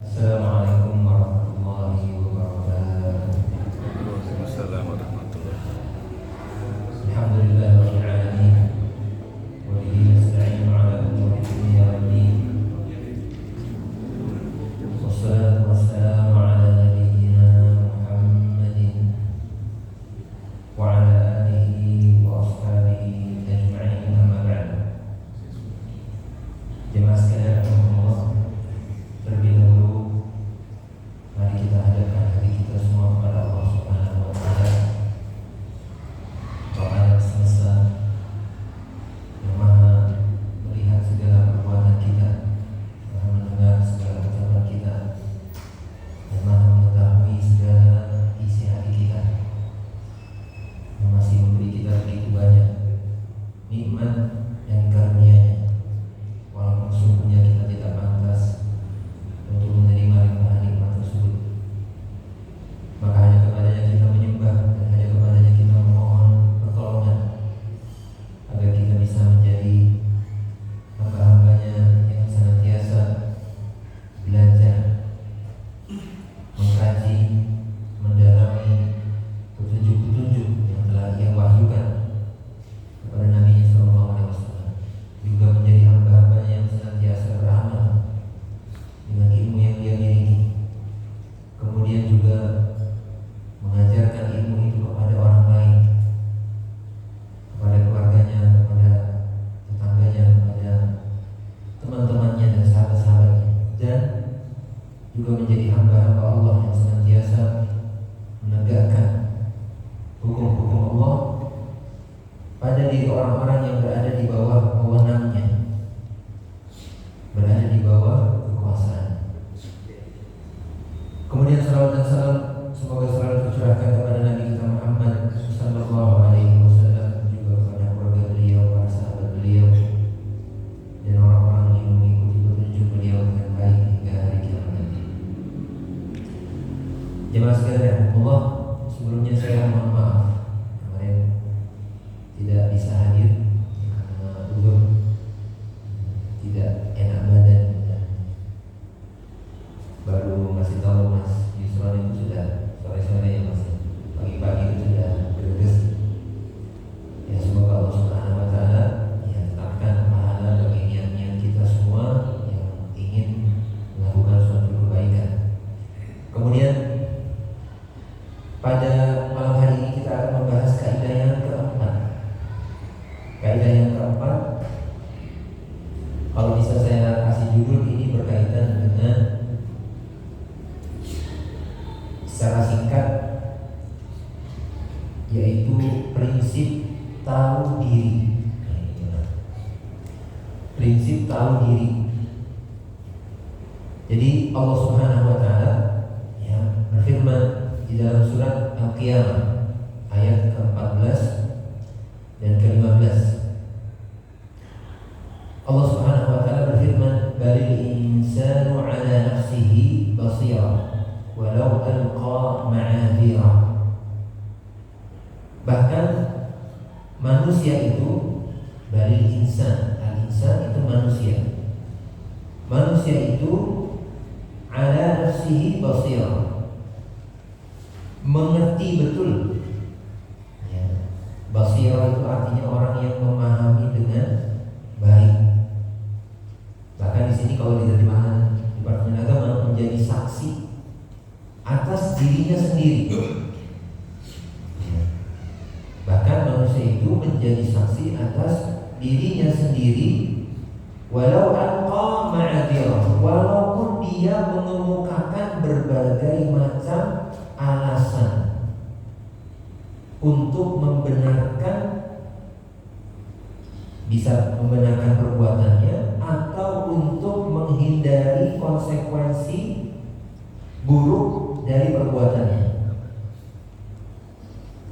Assalamualaikum warahmatullahi wabarakatuh. Waalaikumsalam warahmatullahi. Alhamdulillahirabbil alamin. Wa bihi nasta'inu 'ala umuri dunya waddin. Wassalatu wassalamu 'ala nabiyyina Muhammadin wa 'ala alihi wa ashabihi ajma'in, amma ba'd. Jemaah sekalian rahimakumullah, terlebih dahulu mari kita hadapkan hati kita semua kepada Allah Subhanahu wa taala, Rabb alam semesta, yang Maha melihat segala perbuatan kita, Maha mendengar segala ucapan kita, dan Maha mengetahui segala isi hati kita, yang masih memberi kita begitu banyak nikmat yang karunia-Nya, walaupun sungguhnya kita tidak pantas untuk menerima limpahan nikmat tersebut. Maka hanya kepadanya kita menyembah dan hanya kepadanya kita memohon pertolongan agar kita bisa menjadi hamba-hambanya yang senantiasa belajar, mengkaji, mendalami petunjuk-petunjuk yang telah Ia wahyukan kepada Nabi Sallallahu Alaihi Wasallam, juga menjadi hamba-hambanya yang senantiasa beramal dengan ilmu yang dia miliki, kemudian juga mengajarkan ilmu itu kepada orang lain, kepada keluarganya, kepada tetangganya, kepada teman-temannya dan sahabat-sahabatnya, dan juga menjadi hamba-hamba Allah yang senantiasa menegakkan hukum-hukum Allah pada diri orang-orang yang berada di bawah wewenangnya, berada di bawah kekuasaan. Kemudian salawat dan salam semoga selalu tercurahkan kepada Nabi kita Muhammad sallallahu alaihi wasallam, juga kepada keluarga beliau, para sahabat beliau, dan orang-orang yang mengikuti petunjuk beliau dengan baik hingga hari kiamat nanti. Jemaah sekalian, Allah, sebelumnya saya mohon maaf kemarin tidak bisa hadir karena uzur, tidak enak badan, dan baru masih tahu Mas Yusron itu sudah sore-sore, ya Mas, pagi-pagi itu sudah greges. Ya, semoga Allah Subhanahu wa taala ya tetapkan pahala bagi niat-niat kita semua yang ingin melakukan suatu kebaikan. Kemudian pada malam hari ini kita akan membahas kaidah yang keempat. Kaidah yang keempat, kalau bisa saya kasih judul ini berkaitan dengan secara singkat, yaitu prinsip tahu diri. Prinsip tahu diri. Jadi Allah Subhanahu wa taala ya berfirman di dalam surat Al-Qiyamah ayat ke-14 dan ke-15. Allah Subhanahu wa taala berfirman, "Balil insanu 'ala nafsihi basira walau alqa ma'adhira." Bahkan manusia itu, balil insan, al-insan itu manusia. Manusia itu 'ala nafsihi basira, mengerti betul. Ya. Basira itu artinya orang yang memahami dengan baik. Bahkan di sini kalau diterjemahkan Departemen Agama menjadi saksi atas dirinya sendiri. Ya. Bahkan manusia itu menjadi saksi atas dirinya sendiri, walau alqa ma'adhirah, walaupun dia mengemukakan berbagai macam alasan untuk membenarkan, bisa membenarkan perbuatannya atau untuk menghindari konsekuensi buruk dari perbuatannya.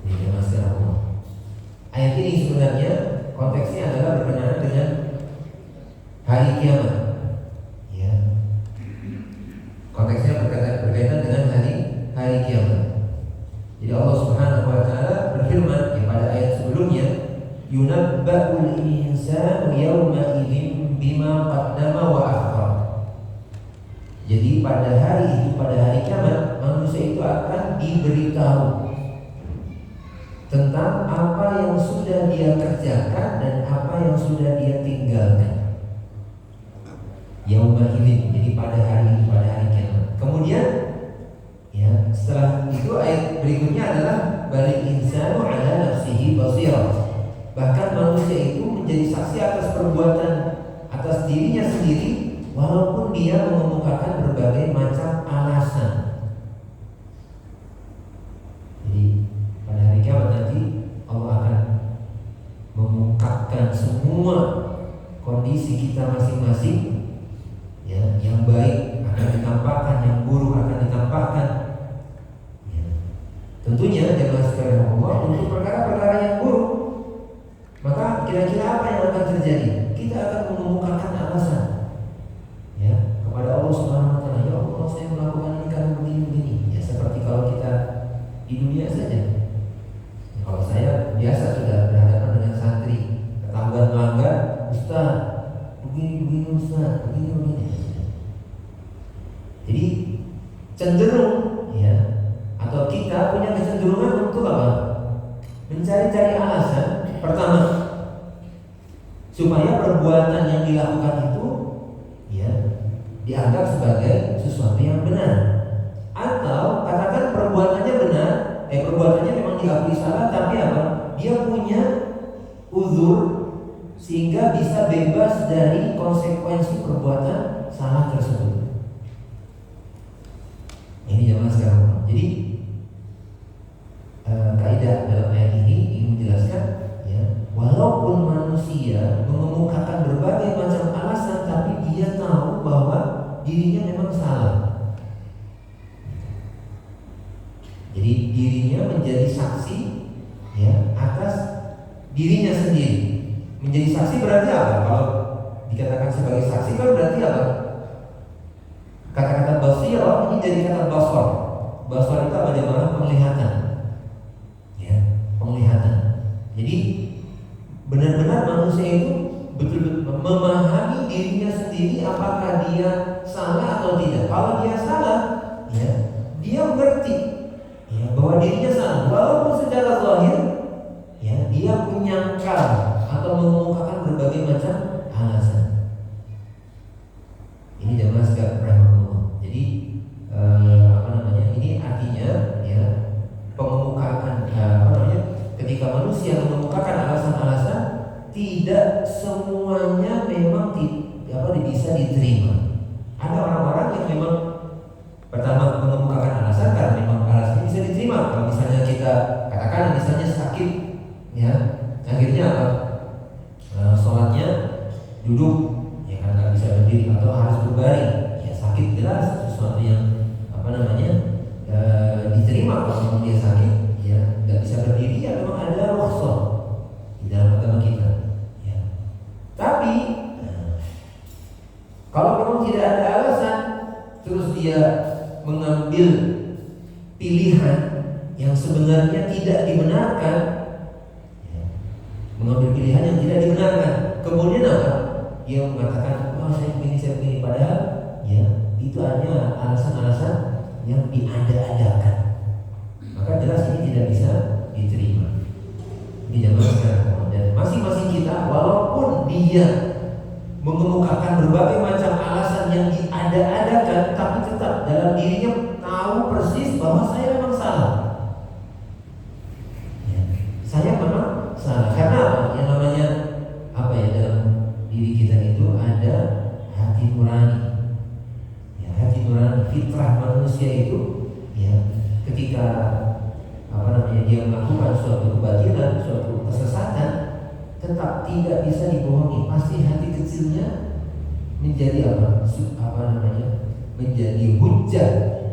Ini masalah Allah. Ayat ini sebenarnya konteksnya adalah berkenaan dengan hari kiamat. Ya. Konteksnya berkaitan dengan hari kiamat. Jadi Allah Subhanahu wa taala berfirman ya pada ayat sebelumnya, yunabba'ul insanu yawma idzin bima qaddama wa akhar. Jadi pada hari itu, pada hari kiamat, manusia itu akan diberitahu tentang apa yang sudah dia kerjakan dan apa yang sudah dia tinggalkan. Yauma idzin, jadi pada hari itu, pada hari kiamat. Kemudian ya, setelah itu ayat berikutnya adalah balik insanu ala nafsihi basirah. Bahkan manusia itu menjadi saksi atas perbuatan, atas dirinya sendiri, walaupun dia mengemukakan berbagai macam alasan. Jadi pada hari kiamat nanti Allah akan mengungkapkan semua kondisi kita masing-masing, ya, yang baik akan ditampakkan, yang buruk akan ditampakkan. Ya. Tentunya jemaah sekalian Allah, untuk perkara-perkara yang buruk, maka kira-kira apa yang akan terjadi? Kita akan mengemukakan alasan, ya, kepada Allah Subhanahu Wa Taala. Ya Allah, saya melakukan ini karena begini-begini. Ya, seperti kalau kita di dunia saja. Kalau saya biasa sudah berhadapan dengan santri, ketahuan melanggar, Ustaz, begini Ustaz, begini. Jadi cenderung, ya, atau kita punya kecenderungan untuk apa? Mencari-cari alasan. Pertama, supaya perbuatan yang dilakukan itu, ya, dianggap sebagai sesuatu yang benar. Atau katakan perbuatannya benar, perbuatannya memang diakui salah, tapi apa? Dia punya uzur sehingga bisa bebas dari konsekuensi perbuatan salah tersebut. Ini zaman sekarang. Jadi kaidah dalam ayat ini ingin menjelaskan, ya, walaupun manusia mengemukakan berbagai macam alasan, tapi dia tahu bahwa dirinya memang salah. Jadi dirinya menjadi saksi, ya, atas dirinya sendiri. Menjadi saksi berarti apa? Kalau dikatakan sebagai saksi kan berarti apa? Kata-kata basirah ini jadi kata basar. Basar itu adalah penglihatan, ya, penglihatan. Jadi benar-benar manusia itu betul-betul memahami dirinya sendiri, apakah dia salah atau tidak. Kalau dia salah, ya, dia mengerti, ya, bahwa dirinya salah, walaupun secara zahir, ya, dia menyangkal atau mengemukakan berbagai macam alasan. Ini jamaah sekalian rahimahullah. Jadi ini artinya, ya, pengemukaan ketika manusia mengemukakan alasan-alasan, tidak semuanya memang bisa diterima. Ada orang-orang yang memang pertama mengemukakan alasan karena memang alasannya bisa diterima. Kalau misalnya kita katakan misalnya sakit, ya, akhirnya apa? Sholatnya duduk, ya, karena nggak bisa berdiri atau harus berbaring. Ya, sakit jelas sesuatu yang diterima. Kalau dia sakit, ya, nggak bisa berdiri, ya, memang ada rukhsah di dalam agama kita, ya. Tapi kalau memang tidak ada alasan, terus dia mengambil pilihan yang sebenarnya tidak dibenarkan, ya, mengambil pilihan yang tidak dibenarkan, kemudian apa? Dia mengatakan, oh, saya begini, padahal, ya, itu hanya alasan-alasan yang diada-adakan. Maka jelas ini tidak bisa diterima. Ini zaman sekarang. Dan masing-masing kita, walaupun dia mengemukakan berbagai macam alasan yang diada-adakan, tapi tetap dalam dirinya tahu persis bahwa saya memang salah, ya, saya memang salah. Karena apa? Yang namanya apa, ya, dalam diri kita itu ada hati nurani, ya, hati nurani, fitrah manusia itu, ya, ketika dia melakukan suatu kebatilan, suatu kesesatan, tetap tidak bisa dibohongi. Pasti hati kecilnya menjadi menjadi hujah,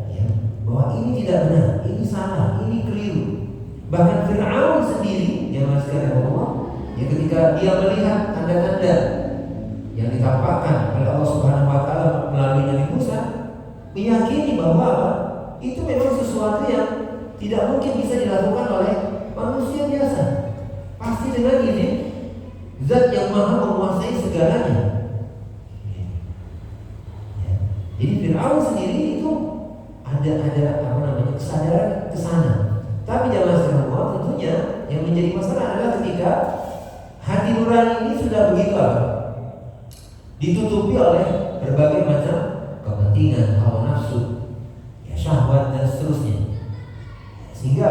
ya, bahwa ini tidak benar, ini salah, ini keliru. Bahkan Fir'aun sendiri, yang sekalian Allah, ya, ketika dia melihat tanda-tanda yang ditampakkan oleh Allah Subhanahu Wa Taala melalui Nabi Musa, meyakini bahwa itu memang sesuatu yang tidak mungkin bisa dilakukan oleh manusia biasa. Pasti dengan ini Zat yang maha menguasai segalanya, ya. Jadi Fir'aun sendiri itu ada kesadaran ke sana. Tapi jamaah sekalian tentunya yang menjadi masalah adalah ketika hati nurani ini sudah begitu ditutupi oleh berbagai macam kepentingan, hawa nafsu, ya, syahwat dan seterusnya. Sehingga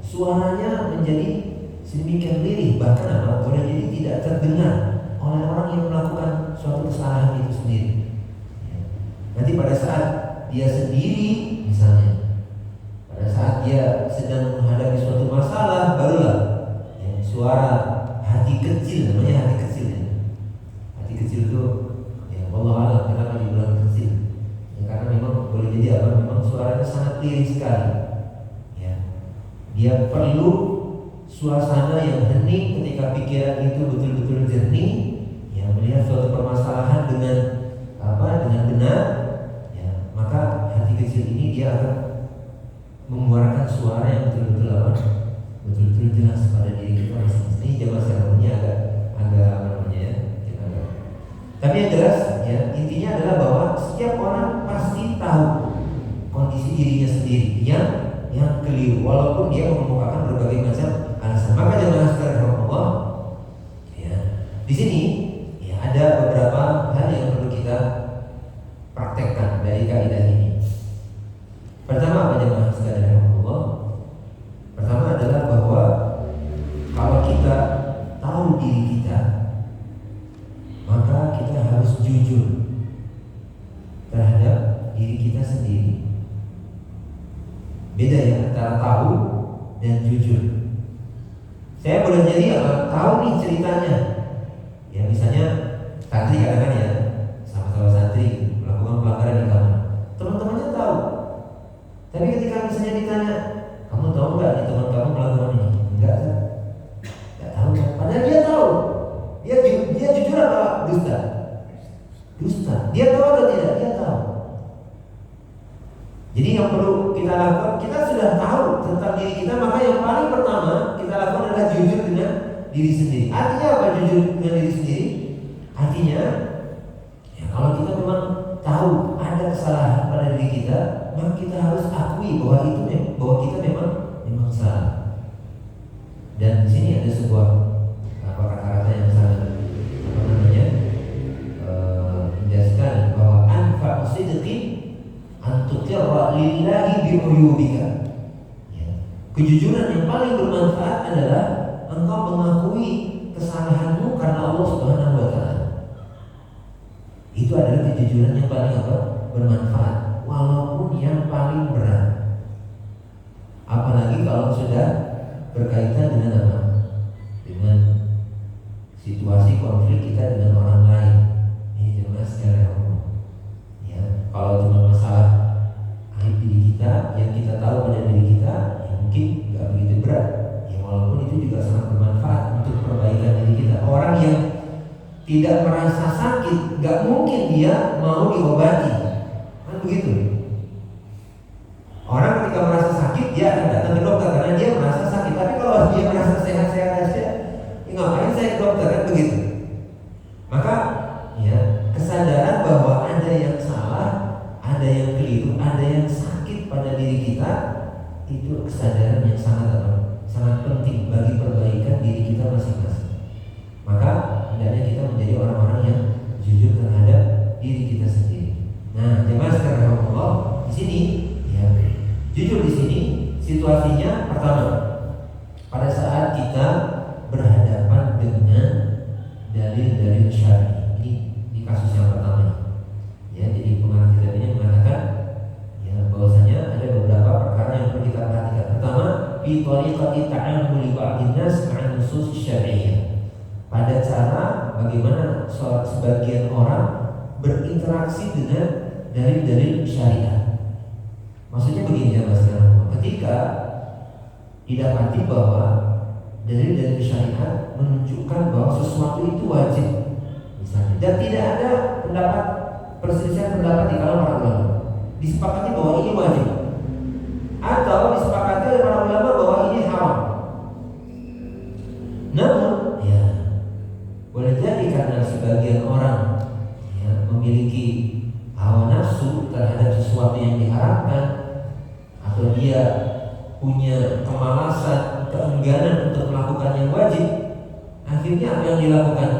suaranya menjadi sedemikian lirih, bahkan boleh jadi tidak terdengar oleh orang yang melakukan suatu kesalahan itu sendiri. Nanti pada saat dia sendiri misalnya, pada saat dia sedang menghadapi suatu masalah, barulah suara hati kecil, namanya hati kecil ya. Hati kecil itu Allah alam kenapa dibilang kecil karena memang boleh jadi memang suaranya sangat lirih sekali ya. Dia perlu suasana yang hening ketika pikiran itu betul-betul jernih ya, melihat suatu permasalahan dengan benar ya, maka hati kecil ini dia akan mengeluarkan suara yang betul-betul jelas pada diri kita masing-masing. Ini jamaah sekalian agak tapi yang jelas ya, intinya adalah bahwa setiap orang pasti tahu kondisi dirinya sendiri yang keliru, walaupun dia mengemukakan berbagai macam alasan. Maka jamaah sekalian Allah ya, di sini ya, ada beberapa hal yang perlu kita praktekkan dari kaidah ini. Pertama apa jamaah sekalian Allah? Pertama adalah bahwa kalau kita tahu diri kita, maka kita harus jujur terhadap diri kita sendiri. Beda ya antara tahu dan jujur. Saya boleh jadi tahu nih ceritanya. Ya misalnya santri kadang-kadang ya, sama-sama santri melakukan pelanggaran di kamar. Teman-temannya tahu. Tapi ketika misalnya ditanya, kamu tahu nggak nih teman kamu melakukan ini? Enggak kan? Enggak tahu kan? Padahal dia tahu. Dia jujur apa dusta? Dusta. Dia tahu atau tidak? Dia tahu. Jadi yang perlu kita lakukan, kita sudah tahu tentang diri kita, maka yang paling pertama kita lakukan adalah jujur dengan diri sendiri. Artinya apa jujur dengan diri sendiri? Artinya ya, kalau kita memang tahu ada kesalahan pada diri kita, maka kita harus akui bahwa kita memang salah. Dan di sini ada sebuah kata-kata yang sangat menjelaskan bahwa anfa sidqin antuqirra lillahi bi'uyubika. Ya. Kejujuran yang paling bermanfaat adalah engkau mengakui kesalahanmu karena Allah Subhanahu wa taala. Itu adalah kejujuran yang paling bermanfaat, walaupun yang paling berat. Apalagi kalau sudah berkaitan dengan apa? Dengan situasi konflik kita dengan orang lain. Ini jelas sekali ya. Kalau cuma masalah aib diri kita yang kita tahu pada diri kita, ya mungkin nggak begitu berat. Ya walaupun itu juga sangat bermanfaat untuk perbaikan diri kita. Orang yang tidak merasa sakit, nggak mungkin dia mau diobati, kan begitu. Orang ketika merasa sakit dia akan datang ke dokter karena dia merasa sakit. Tapi kalau dia merasa sehat-sehat aja, ngapain saya ke dokter, kan begitu. Maka ya kesadaran bahwa ada yang salah, ada yang keliru, ada yang sakit pada diri kita, itu kesadaran yang sangat penting bagi perbaikan diri kita masing-masing. Maka hendaknya kita menjadi orang-orang yang jujur terhadap diri kita sendiri. Nah, jemaah sekalian Allah, di sini ya, jujur di sini situasinya pertama pada saat kita berhadapan dengan dalil-dalil syar'i. Ini kasus yang pertama. Ya, jadi pengarang kitab ini mengatakan ya bahwasanya ada beberapa perkara yang perlu kita perhatikan. Pertama, fi tariqati ta'ammuli ba'dhin nas ma'a nusus syar'iyyah. Pada cara bagaimana sebagian orang berinteraksi dengan dalil-dalil syariat. Maksudnya begini ya Mas, ketika didapati bahwa dalil syariat menunjukkan bahwa sesuatu itu wajib misalnya, dan tidak ada perselisihan pendapat di kalangan para ulama, disepakati bahwa ini wajib, atau disepakati oleh para ulama bahwa ini haram. Namun ya boleh jadi karena sebagian orang ya, memiliki hawa nafsu sesuatu yang diharapkan, atau dia punya kemalasan, keengganan untuk melakukan yang wajib, akhirnya apa yang dilakukan?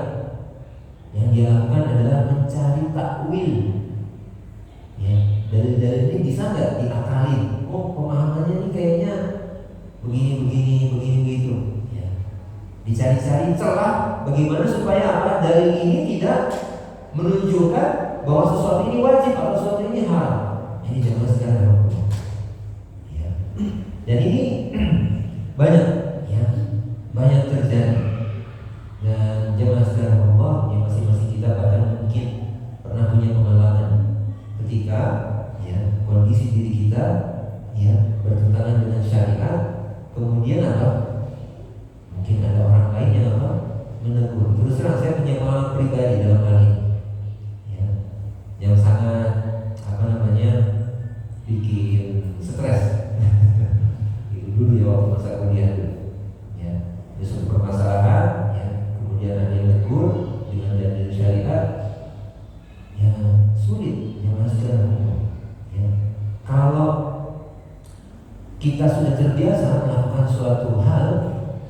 Yang dia lakukan adalah mencari takwil. Ya, dari ini bisa nggak diakalin? Oh, pemahamannya ini kayaknya begini begitu. Ya. Dicari-cari celah bagaimana supaya apa? Dalil ini tidak menunjukkan bahwa sesuatu ini wajib atau sesuatu ini haram. Ini jangan sekarang. Ya. Dan ini banyak, ya, banyak terjadi. Dan jemaah sekalian Allah yang masing-masing kita bahkan mungkin pernah punya pengalaman ketika, ya, kondisi diri kita, ya, bertentangan dengan syariat, kemudian apa? Mungkin ada orang lain yang apa? Menegur. Terus terang saya punya pengalaman pribadi dalam hal ini, ya, yang sangat bikin stres. Itu dulu ya, waktu masa kuliah dulu. Ya, ada suatu permasalahan, ya, kemudian ada yang menegur dengan dalil syariat, ya, sulit, ya, ya. Kalau kita sudah terbiasa melakukan suatu hal,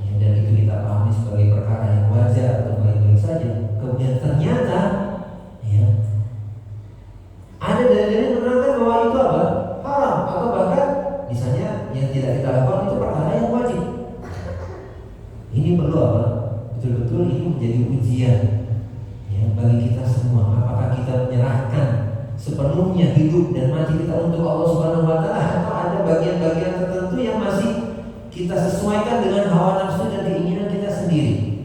ya, dan itu kita pahami sebagai perkara yang wajar atau baik-baik saja, kemudian ternyata, ya, ada dalil yang menerangkan bahwa itu apa? Haram, atau bahkan misalnya yang tidak kita lakukan itu perkara yang wajib. Ini perlu apa? Betul-betul ini menjadi ujian, ya, bagi kita semua. Apakah kita menyerahkan sepenuhnya hidup dan mati kita untuk Allah Subhanahu wa Ta'ala, atau ada bagian-bagian tertentu yang masih kita sesuaikan dengan hawa nafsu dan keinginan kita sendiri.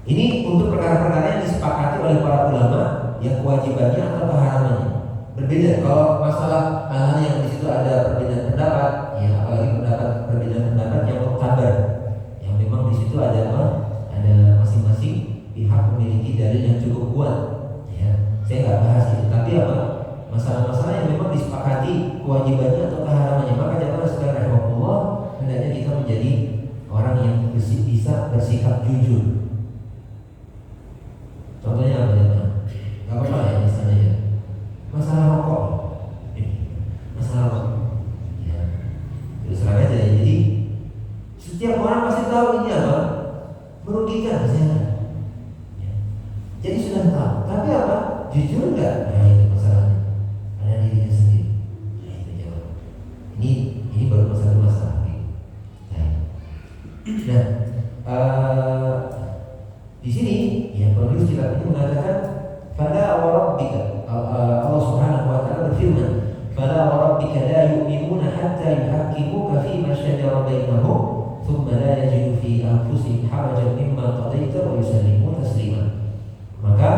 Ini untuk perkara-perkara yang disepakati oleh para ulama, yang kewajibannya atau keharamannya berbeda. Kalau masalah hal-hal yang di situ ada perbedaan pendapat, ya, apalagi perbedaan pendapat yang muktabar, yang memang di situ ada apa? Ada masing-masing pihak memiliki dalil yang cukup kuat. Ya, saya nggak bahas itu. Tapi apa? Masalah-masalah yang memang disepakati kewajibannya atau keharamannya, maka jamaah sekalian rahimahullah, hendaknya kita menjadi orang yang bisa bersikap jujur. Contohnya apa ya? Gak apa-apa ya, misalnya ya, masalah rokok, masalah rokok, ya, terus terang aja ya. Jadi setiap orang pasti tahu ini apa? Merugikan kesehatan, ya. Jadi sudah tahu, tapi apa? Jujur nggak? Nah, itu masalahnya. Ada dirinya sendiri. Nah, itu jawab. Ini baru masalah. Nah, di sini, ya, penulis kitab ini mengatakan, "Fala wa rabbika." Allah Subhanahu wa Ta'ala berfirman, "Fala wa rabbika la yu'minuna hatta yuhaqqimuka fi ma shajara bainahum, thumma la yajidu fi anfusihim harajan mimma qadaita wa yusallimu taslima." Maka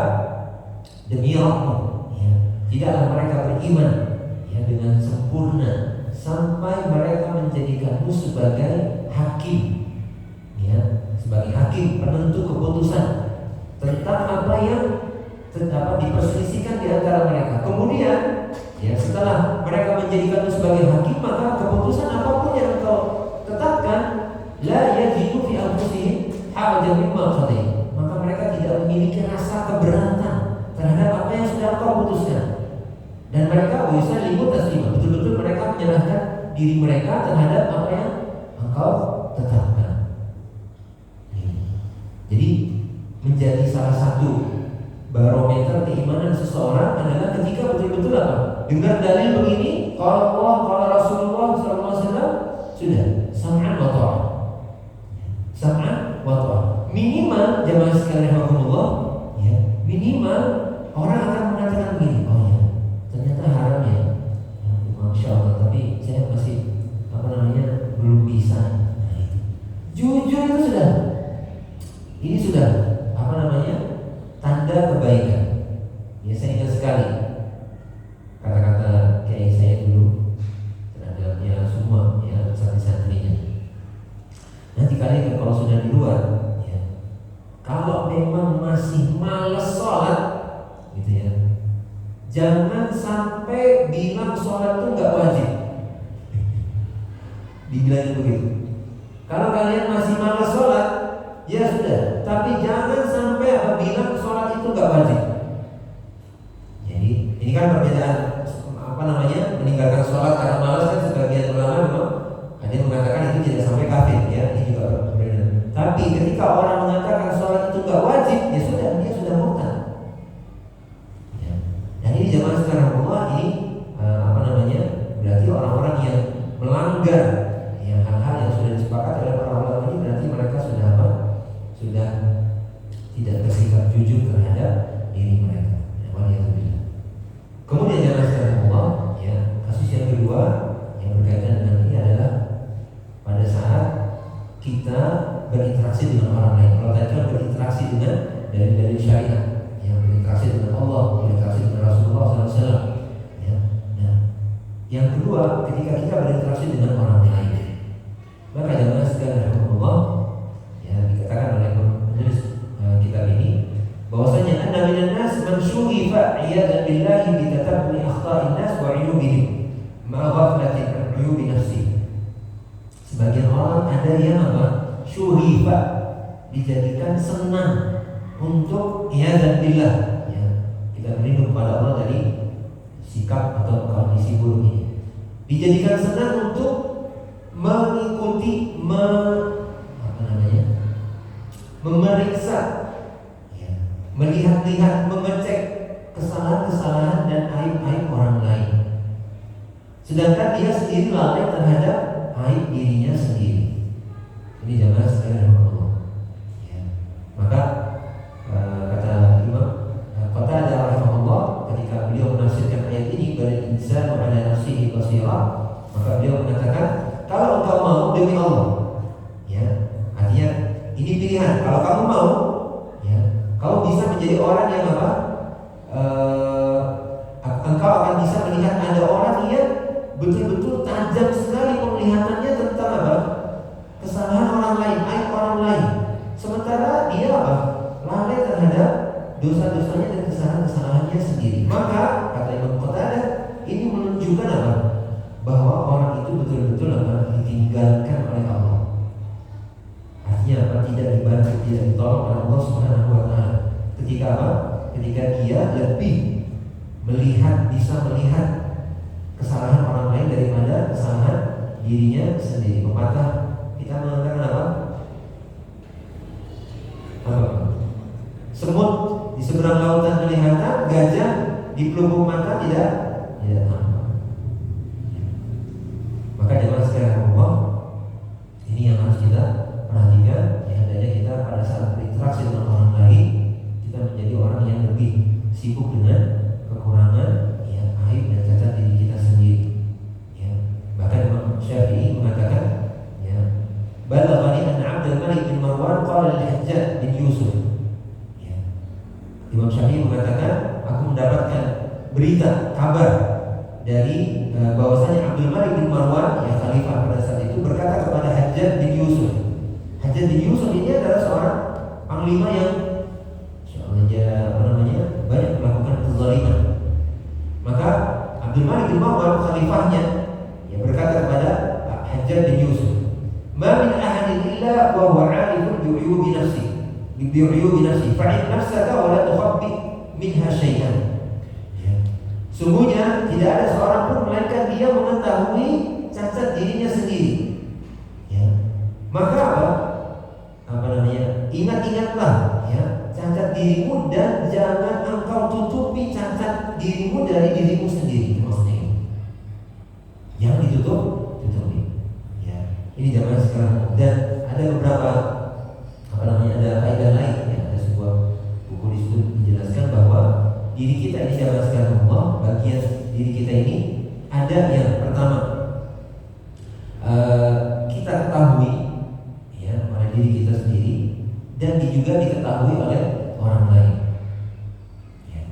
demi Allah, ya, tidaklah mereka beriman, ya, dengan sempurna sampai mereka menjadikanmu sebagai hakim, ya, sebagai hakim penentu keputusan tentang apa yang terdapat diperselisihkan di antara mereka. Kemudian, ya, setelah mereka menjadikanmu sebagai hakim, maka keputusan apapun yang engkau tetapkan, la yajidu fi anfusihim harajan mimma qadaita, maka mereka tidak memiliki rasa keberatan terhadap apa yang sudah engkau putuskan. Dan mereka yusallimu taslima, betul-betul mereka menyerahkan diri mereka terhadap apa yang engkau tetapkan. Jadi menjadi salah satu barometer keimanan seseorang adalah ketika betul-betul apa? Dengar dalil begini, kalau Allah, kalau Rasulullah SAW, sudah sam'an wa ta'ah. Sam'an wa ta'ah. Minimal jamaah sekalian rahimahumullah, ya, minimal orang akan mengatakan begini, oh ya, ternyata haram ya, Masya Allah, tapi saya masih belum bisa. Jujur itu sudah, ini sudah tanda kebaikan. Ya, saya ingat sekali kata-kata kiai saya dulu terhadapnya semua, ya, santri-santrinya. Nanti kalian kalau sudah di luar, ya, kalau memang masih malas sholat, gitu ya, jangan sampai bilang sholat itu nggak wajib. Dibilangin begitu. Kalau kalian masih malas sholat, ya sudah, tapi jangan sampai bilang sholat itu nggak wajib. Jadi ini kan Demikian perbedaan meninggalkan sholat karena malas kan sebagian ulama memang ada yang mengatakan itu tidak sampai kafir ya, ini juga berbeda. Tapi ketika orang mengatakan sholat itu gak wajib, ya sudah, dia sudah murtad. Ya. Dan ini zaman sekarang ini berarti orang-orang yang melanggar yang hal-hal yang sudah disepakati oleh para ulama ini, berarti mereka sudah sudah tidak bersikap jujur terhadap diri mereka. Kemudian zaman sekarang ya, kasus yang kedua yang berkaitan dengan ini adalah pada saat kita berinteraksi dengan orang lain. Kalau tadi kan berinteraksi dengan dari syariat, yang berinteraksi dengan Allah, berinteraksi dengan Rasulullah SAW. Ya. Nah, yang kedua ketika kita berinteraksi dengan orang lain, maka jangan sekadar Allah ya, dikatakan oleh penulis kitab ini bahwasanya anna minan nas man syughifa iyadan billahi bi tatabbu'i akhta'in nas wa 'uyubihim ma'a ghaflatin 'an 'uyubi nafsi. Sebagian orang ada yang syughifa, dijadikan senang untuk iyadan billah ya, kita berlindung kepada Allah dari sikap atau kondisi buruk ini. Dijadikan senang untuk mengikuti memeriksa, melihat-lihat, mengecek kesalahan-kesalahan dan aib-aib orang lain, sedangkan dia sendiri lalai terhadap aib dirinya sendiri. Ini jangan sekali Allah. Ya. Maka kata Imam Qatadah rahimahullah ketika beliau menafsirkan ayat ini, bal insanu ala nafsihi basira, maka beliau mengatakan kalau engkau mau demi Allah, ya, artinya ini pilihan. Kalau kamu mau, ya, kau bisa menjadi orang yang engkau akan bisa melihat ada orang yang betul-betul tajam sekali penglihatannya tentang kesalahan orang lain, aib orang lain. Sementara dia lalai terhadap dosa-dosanya dan kesalahan-kesalahannya sendiri. Maka kata Imam Qatadah, ini menunjukkan bahwa orang itu betul-betul ditinggalkan oleh Allah. Artinya tidak dibantu, tidak ditolong oleh Allah Subhanahu wa taala. Ketika dia lebih bisa melihat kesalahan orang lain daripada kesalahan dirinya sendiri. Pepatah kita mengatakan semut di seberang lautan kelihatan, gajah di pelupuk mata tidak tampak. Maka jemaah sekalian Allah, ini yang harus kita perhatikan. Hendaknya kita pada saat berinteraksi dengan orang lain, kita menjadi orang yang lebih sibuk dengan kekurangan, ya, aib dan cacat diri kita sendiri. Ya. Bahkan Imam Syafi'i mengatakan, ya, balaghani anna Abdul Malik bin Marwan qala al-Hajjaj bin Yusuf. Ya. Imam Syafi'i mengatakan, aku mendapatkan berita kabar dari bahwasanya Abdul Malik bin Marwan, yang khalifah pada saat itu, berkata kepada Hajjaj bin Yusuf. Hajjaj bin Yusuf ini adalah seorang panglima yang banyak melakukan kezaliman. Maka Abdul Malik bin Marwan, khalifahnya, yang berkata kepada Hajjaj bin Yusuf, "Ma min ahadin illa wa huwa 'alifun bi 'uyubi nafsi, fa'in nafsaka wa la tukhabbi minha syai'an." Sungguhnya tidak ada seorang pun melainkan dia mengetahui cacat dirinya sendiri. Ya. Maka ingat-ingatlah, ya, cacat dirimu dan jangan engkau tutupi cacat dirimu dari dirimu sendiri. Maksudnya jangan ditutupi. Ya. Ini zaman sekarang. Dan ada beberapa ada faedah lain. Ya. Ada sebuah buku di situ dijelaskan bahwa diri kita ini zaman sekarang Allah, bagian diri kita ini ada yang pertama kita ketahui, ya, pada diri kita sendiri, dan juga diketahui oleh orang lain. Ya.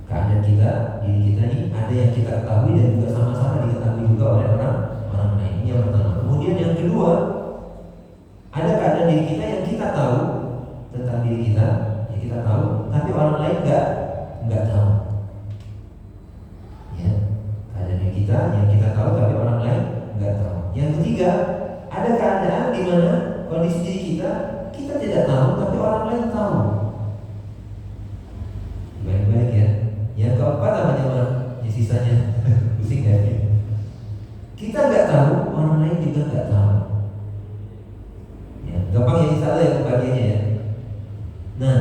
Keadaan kita, diri kita ini ada yang kita ketahui dan juga sama-sama diketahui juga oleh orang lain. Ini yang pertama. Kemudian yang kedua, ada keadaan diri kita yang kita tahu tentang diri kita, yang kita tahu, tapi orang lain nggak tahu. Ya, keadaan diri kita yang kita tahu tapi orang lain nggak tahu. Yang ketiga, ada keadaan di mana kondisi diri kita tidak tahu tapi orang lain tahu. Baik-baik ya. Yang keempat sisanya pusing gak sih? Kita nggak tahu, orang lain juga nggak tahu. Ya, gampang ya insya Allah ya pembagiannya ya. Nah,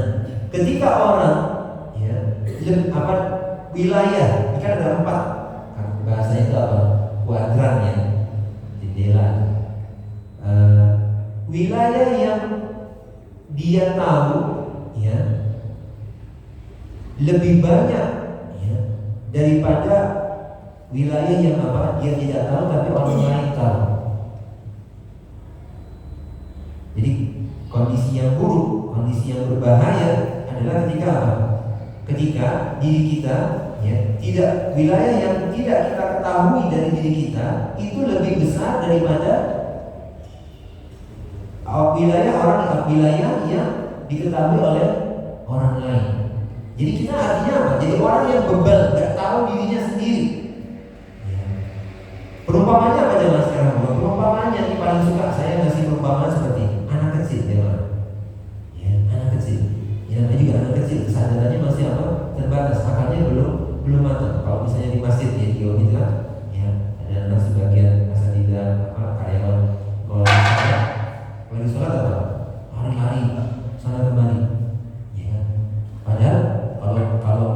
ketika orang ya wilayah, ini kan ada 4, kan bahasanya itu apa? Kuadran ya, jendela. Wilayah yang dia tahu ya lebih banyak ya daripada wilayah yang dia tidak tahu tapi orang lain tahu. Jadi kondisi yang buruk, kondisi yang berbahaya adalah ketika ketika diri kita ya tidak, wilayah yang tidak kita ketahui dari diri kita itu lebih besar daripada wilayah yang diketahui oleh orang lain. Jadi kita artinya apa? Jadi orang yang bebal, nggak tahu dirinya sendiri. Ya. Perumpamannya apa jemaah sekarang? Perumpamannya yang paling suka saya ngasih perumpamaan seperti anak kecil jemaah. Ya, anak kecil. Ya, juga anak kecil kesadarannya masih terbatas, akalnya belum matang. Kalau misalnya di masjid ya, di itu kan, ya ada anak sebagian asatidzah karyawan kalau lagi sholat lari-lari sana kemari. Ya, padahal kalau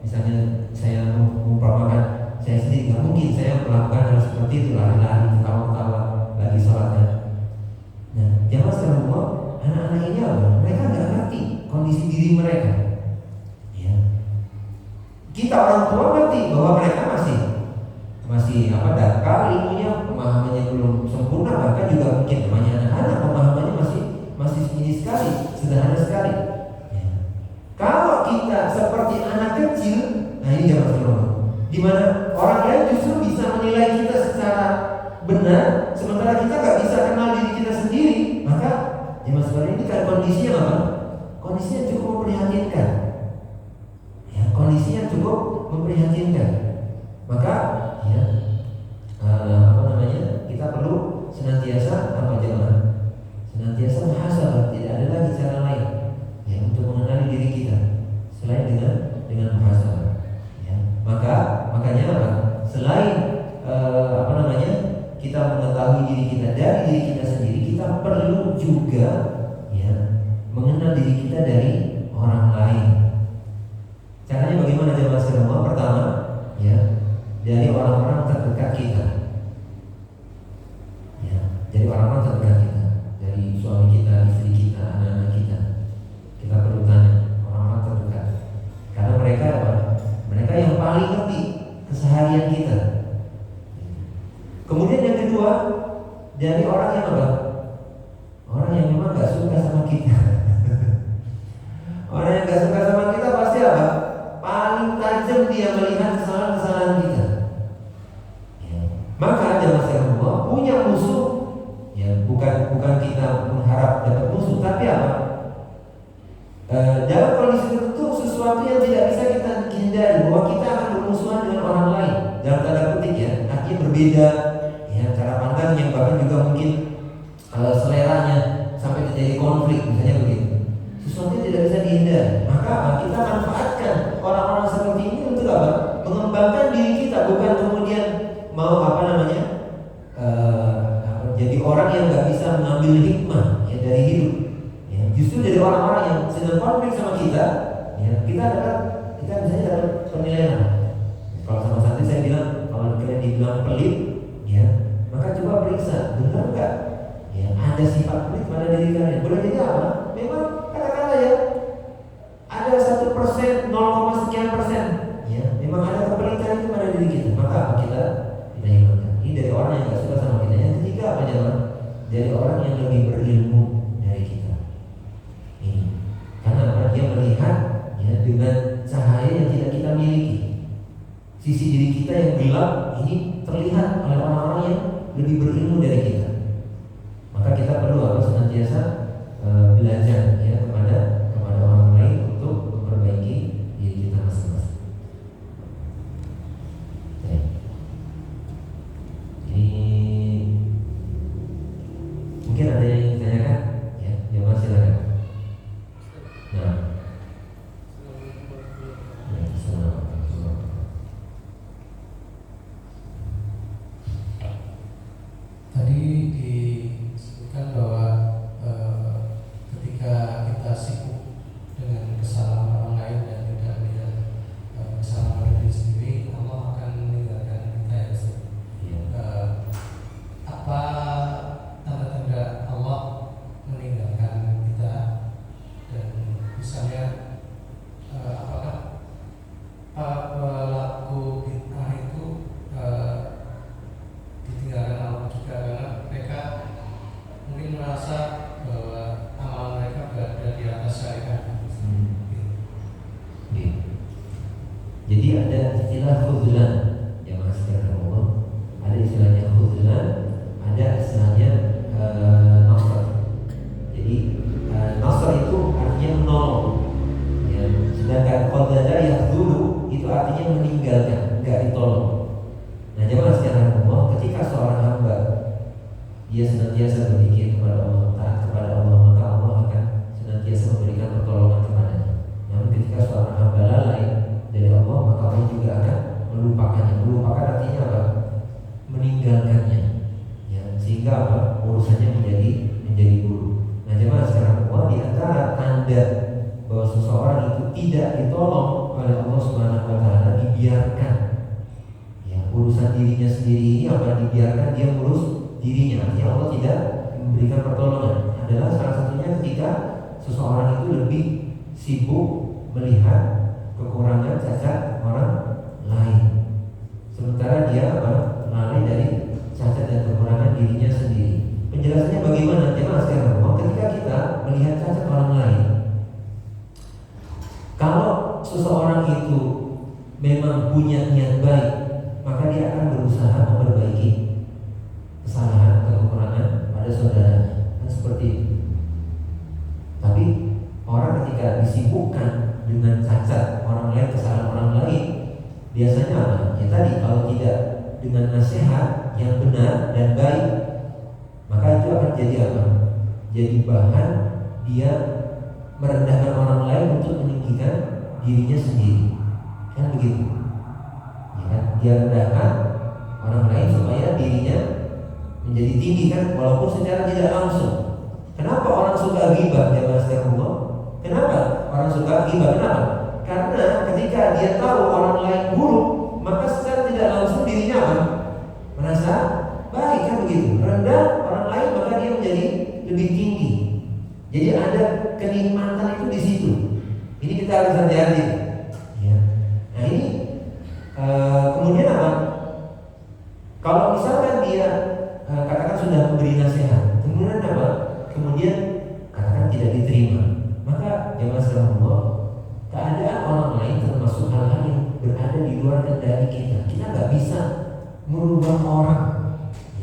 misalnya saya mengumpamakan saya sendiri, nggak mungkin saya melakukan hal seperti itu, lari-lari ketawa-ketawa lagi sholatnya. Nah, jamaah sekalian, anak-anak ini mereka nggak ngerti kondisi diri mereka. Ya. Kita orang tua ngerti bahwa mereka masih dangkal ilmunya, pemahamannya belum sempurna, bahkan juga mungkin namanya anak-anak pemahamannya masih ini sekali, sederhana sekali. Ya. Kalau kita seperti anak kecil, nah ini jangan salah, di mana orang lain justru bisa menilai kita secara benar, sementara kita nggak bisa kenal diri kita sendiri, maka ya sebenarnya ini kan kondisinya apa? Kondisinya cukup memprihatinkan. Ya, kondisinya cukup memprihatinkan. Maka ya kita perlu senantiasa senantiasa muhasabah. Tidak ada lagi cara lain ya untuk mengenali diri kita selain dengan muhasabah. Ya, makanya selain kita mengetahui diri kita dari diri kita sendiri, kita perlu juga ya mengenal diri kita dari orang lain. Caranya bagaimana jemaah sekalian? Pertama ya dari orang-orang terdekat kita. Ya, dari orang-orang terdekat kita, dari suami kita, istri kita, anak-anak kita. Kita perlu tanya orang-orang terdekat. Karena mereka yang paling ngerti keseharian kita. Kemudian yang kedua, dari orang yang orang yang memang gak suka sama kita. Orang yang gak suka sama kita pasti paling tajam dia melihat kesalahan-kesalahan kita. Ya. Maka jemaah sekalian punya musuh, ya bukan kita mengharap dapat musuh, tapi dalam kondisi tertentu sesuatu yang tidak bisa kita hindari, bahwa kita akan bermusuhan dengan orang lain dalam tanda petik ya, artinya berbeda. Ya, cara pandang yang bahkan juga mungkin seleranya sampai terjadi konflik, misalnya begitu. Sesuatu yang tidak bisa dihindari. Maka kita manfaatkan orang-orang seperti ini untuk mengembangkan diri kita, bukan kemudian mau jadi orang yang nggak bisa mengambil hikmah ya dari hidup. Ya, justru dari orang-orang yang sedang konflik sama kita, ya kita misalnya dapat penilaian. Kalau sama santri saya bilang, kalau kalian dibilang pelit, ya maka coba periksa, benar nggak? Ya, ada sifat pelit pada diri kalian. Boleh jadi memang katakanlah ya, ada 1%, 0, sekian persen, ya memang ada kepelitan itu pada diri kita. Maka kita ingatkan. Ini dari orang yang nggak suka sama kita. Yang ketiga dari orang yang lebih berilmu dari kita. Ini karena dia melihat ya dengan cahaya yang tidak kita miliki. Sisi diri kita yang gelap ini terlihat oleh orang-orang yang lebih berilmu dari kita. Maka kita perlu senantiasa belajar ya kepada orang lain untuk memperbaiki diri kita masing-masing. Ini mungkin ada yang ingin ditanyakan? Ya, jemaah silakan. Nah, ya, assalamualaikum. disebutkan bahwa ketika kita sibuk dengan kesalahan orang lain dan tidak melihat kesalahan diri sendiri, Allah akan meninggalkan kita ya Ustaz. Apa tanda-tanda Allah meninggalkan kita, dan misalnya apakah pelaku bid'ah itu ditinggalkan Allah juga karena mereka mungkin merasa bahwa amal mereka berada di atas syariat. Jadi ada istilah khuzlan yang masih Allah, ada istilahnya khuzlan, ada istilahnya nasr. Jadi nasr itu artinya menolong, ya. Sedangkan khuzala yahdulu itu artinya meninggalkan, enggak ditolong. Nah, jemaah sekalian Allah, ketika seorang hamba dia senantiasa berzikir kepada Allah, taat kepada Allah, maka Allah akan senantiasa memberikan pertolongan kepadanya. Namun ketika seorang hamba lalai dari Allah, maka Allah juga akan melupakannya. Melupakan artinya apa? Meninggalkannya, ya, sehingga apa? Urusannya menjadi buruk. Nah, jemaah sekarang Allah, di antara tanda bahwa seseorang itu tidak ditolong oleh Allah Subhanahu wa taala, dibiarkan. Ya, urusan dirinya sendiri ini apa? Dibiarkan dia ngurus dirinya. Artinya Allah tidak memberikan pertolongan. Adalah salah satunya ketika seseorang itu lebih sibuk melihat kekurangan cacat orang lain, sementara dia lalai dari cacat dan kekurangan dirinya sendiri. Penjelasannya bagaimana? Jemaah sekalian, ketika kita melihat cacat orang lain, kalau seseorang itu memang punya niat baik, maka dia akan berusaha memperbaiki kesalahan atau kekurangan pada saudaranya. Nah, seperti itu. Tapi orang ketika disibukkan dengan cacat orang lain, kesalahan orang lain, biasanya apa? Ya tadi, kalau tidak dengan nasihat yang benar dan baik, maka itu akan jadi apa? Jadi bahan dia merendahkan orang lain untuk meninggikan dirinya sendiri. Kan begitu? Ya kan? Dia rendahkan orang lain supaya dirinya menjadi tinggi, kan? Walaupun secara tidak langsung. Kenapa orang suka ghibah, ya Mas Allah? Kenapa orang suka ghibah? Kenapa? Karena ketika dia tahu orang lain buruk, maka secara tidak langsung dirinya apa? Merasa baik, kan begitu? Rendah orang lain, maka dia menjadi lebih tinggi. Jadi ada kenikmatan itu di situ. Ini kita harus hati-hati. Ya. Nah ini kemudian apa? Kalau misalkan dia katakan sudah memberi nasihat, kemudian apa? Kemudian katakan tidak diterima, maka jemaah sekalian Allah, keadaan orang lain termasuk hal-hal yang berada di luar kendali kita. Kita nggak bisa merubah orang,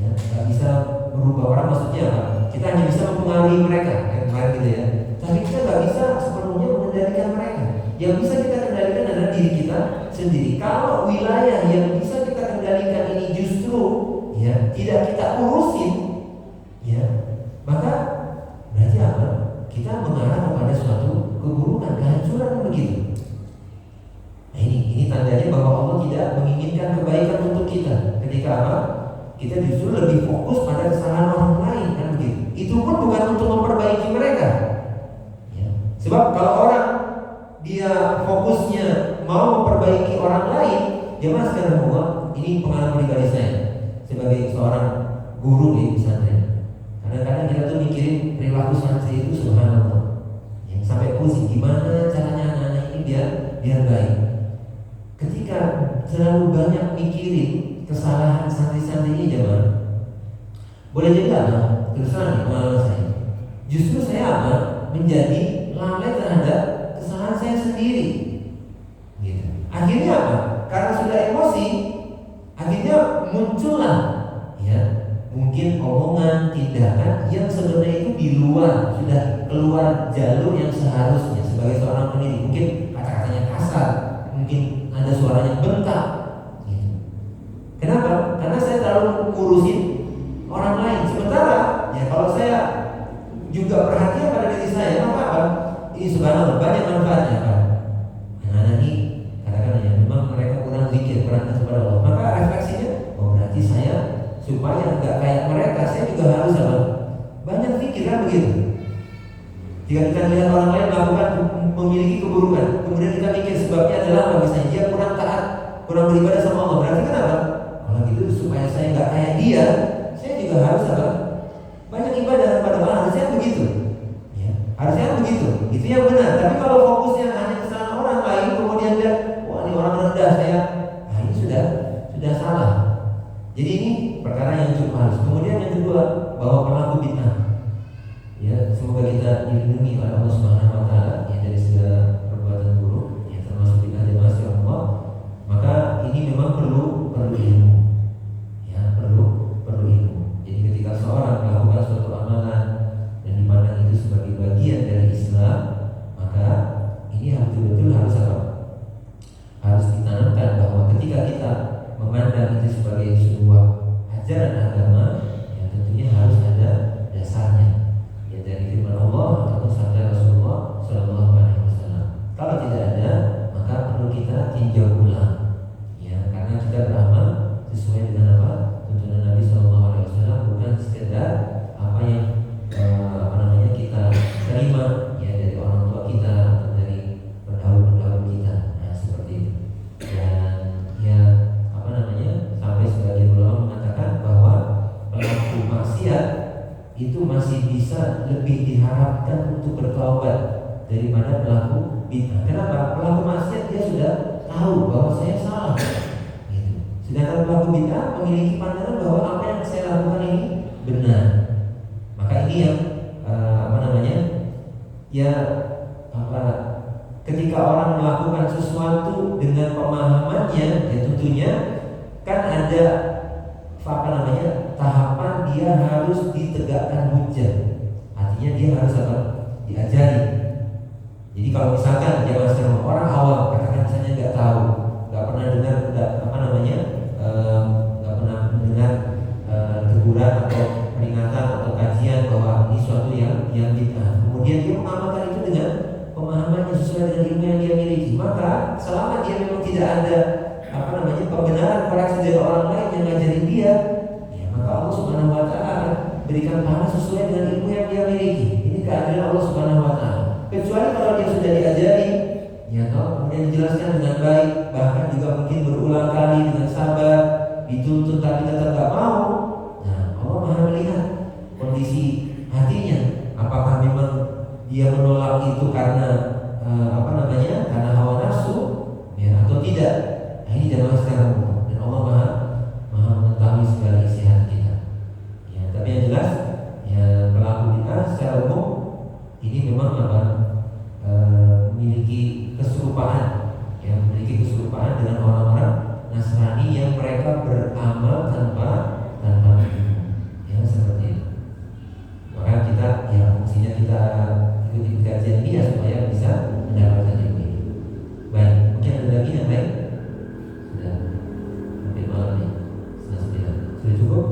ya, nggak bisa merubah orang. Maksudnya apa? Kita hanya bisa mempengaruhi mereka, gitu ya. Tapi kita nggak bisa sepenuhnya mengendalikan mereka. Yang bisa kita kendalikan adalah diri kita sendiri. Kalau wilayah yang bisa kita kendalikan ini justru ya tidak kita urusin, ya, maka berarti apa? Kita mengarah kepada suatu keburukan, kehancuran, begitu. Nah ini tandanya bahwa Allah tidak menginginkan kebaikan untuk kita. Ketika apa? Kita justru lebih fokus pada kesalahan orang lain, kan begitu. Itu pun bukan untuk memperbaiki mereka. Ya. Sebab kalau orang dia fokusnya mau memperbaiki orang lain, jemaah sekalian Allah, ini pengalaman pribadi saya sebagai seorang guru di pesantren. Kadang-kadang kita tuh mikirin perilaku santri itu subhanallah, ya, sampai pusing gimana caranya anak-anak ini biar baik. Ketika terlalu banyak mikirin kesalahan santri-santri ini, jemaah, boleh jadi apa? Terus terang pengalaman saya, justru saya apa? Menjadi lalai terhadap kesalahan saya sendiri. Gitu. Akhirnya apa? Karena sudah emosi, akhirnya muncullah, ya, mungkin omongan, tindakan yang sebenarnya itu di luar, sudah keluar jalur yang seharusnya sebagai seorang pendidik. Mungkin kata-katanya kasar, mungkin ada suaranya bentak. Gitu. Kenapa? Karena saya terlalu ngurusin orang lain. Sementara, ya kalau saya juga perhatian pada diri saya, maka apa? Ini subhanallah banyak manfaatnya, kan? Anak-anak ini katakan ya memang mereka kurang zikir, kurang kepada Allah. Maka refleksinya, oh berarti saya supaya nggak kayak mereka, saya juga harus apa? Banyak pikir kan begitu. Jika kita melihat orang lain melakukan memiliki keburukan, kemudian kita pikir sebabnya adalah apa? Misalnya dia kurang taat, kurang beribadah sama Allah. Berarti kenapa? Kalau gitu supaya saya nggak kayak dia, saya juga harus apa? Banyak ibadah. Padahal harusnya begitu. Ya, harusnya begitu. Itu yang benar. Tapi kalau fokusnya hanya kesalahan orang lain, kemudian lihat, wah ini orang rendah saya, nah ini sudah salah. Jadi ini perkara yang cukup halus. Kemudian yang kedua, bahwa pelaku bid'ah, ya semoga kita dilindungi oleh Allah Subhanahu Wa Taala ya dari segala perbuatan buruk, ya termasuk bid'ah dan maksiat Allah. Maka ini memang perlu ilmu, ya perlu ilmu. Jadi ketika seorang melakukan suatu amalan dan dipandang itu sebagai bagian dari Islam, maka ini betul-betul harus apa? Harus ditanamkan bahwa ketika kita memandang itu sebagai sebuah ajaran agama, ya tentunya harus ada dasarnya, ya dari firman Allah atau sabda Rasulullah Shallallahu Alaihi Wasallam. Kalau tidak ada, maka perlu kita tinjau ulang, ya karena kita beramal sesuai dengan apa tuntunan Nabi Shallallahu Alaihi Wasallam, bukan sekedar apa yang kita terima ya dari orang tua kita atau dari pendahulu kita. Nah seperti itu. Dan ya sampai sebagian ulama mengatakan bahwa pelaku maksiat itu masih bisa lebih diharapkan untuk bertaubat daripada pelaku bid'ah. Kenapa? Pelaku maksiat dia sudah tahu bahwa saya salah, gitu. Sedangkan pelaku bid'ah memiliki pandangan bahwa apa yang saya lakukan ini benar. Maka ini yang ketika orang melakukan sesuatu dengan pemahamannya, ya tentunya kan ada tahapan dia harus ditegakkan hujjah. Artinya dia harus apa? Diajari. Jadi kalau misalkan zaman sekarang orang awam, katakan misalnya nggak tahu, nggak pernah dengar, nggak pernah mendengar teguran atau peringatan atau kajian bahwa ini suatu yang bid'ah. Kemudian dia mengamalkan itu dengan pemahamannya sesuai dengan ilmu yang dia miliki. Maka selama dia memang tidak ada pembenaran koreksi dari orang lain yang ngajarin dia, ya maka Allah Subhanahu Wa Taala akan berikan pahala sesuai dengan ilmu yang dia miliki. Ini keadilan Allah Subhanahu Wa Taala. Kecuali kalau dia sudah diajari, ya kemudian dijelaskan dengan baik, bahkan juga mungkin berulang kali dengan sabar, dituntut tapi tetap tak mau. Nah Allah Maha melihat kondisi hatinya. Apakah memang dia menolak itu karena karena hawa nafsu, ya atau tidak? Nah, ini jamaah sekarang dan Allah maha mengetahui segala isi hati kita. Ya, tapi yang jelas, ya pelaku bid'ah secara umum ini memang memiliki keserupaan, ya memiliki keserupaan dengan orang-orang Nasrani yang mereka beramal tanpa ilmu, ya seperti itu. Maka kita, ya fungsinya kita ikuti kajian ini ya supaya bisa mendapatkan ilmu ini. Baik, mungkin ada lagi yang lain? Sudah hampir malam nih, sudah cukup?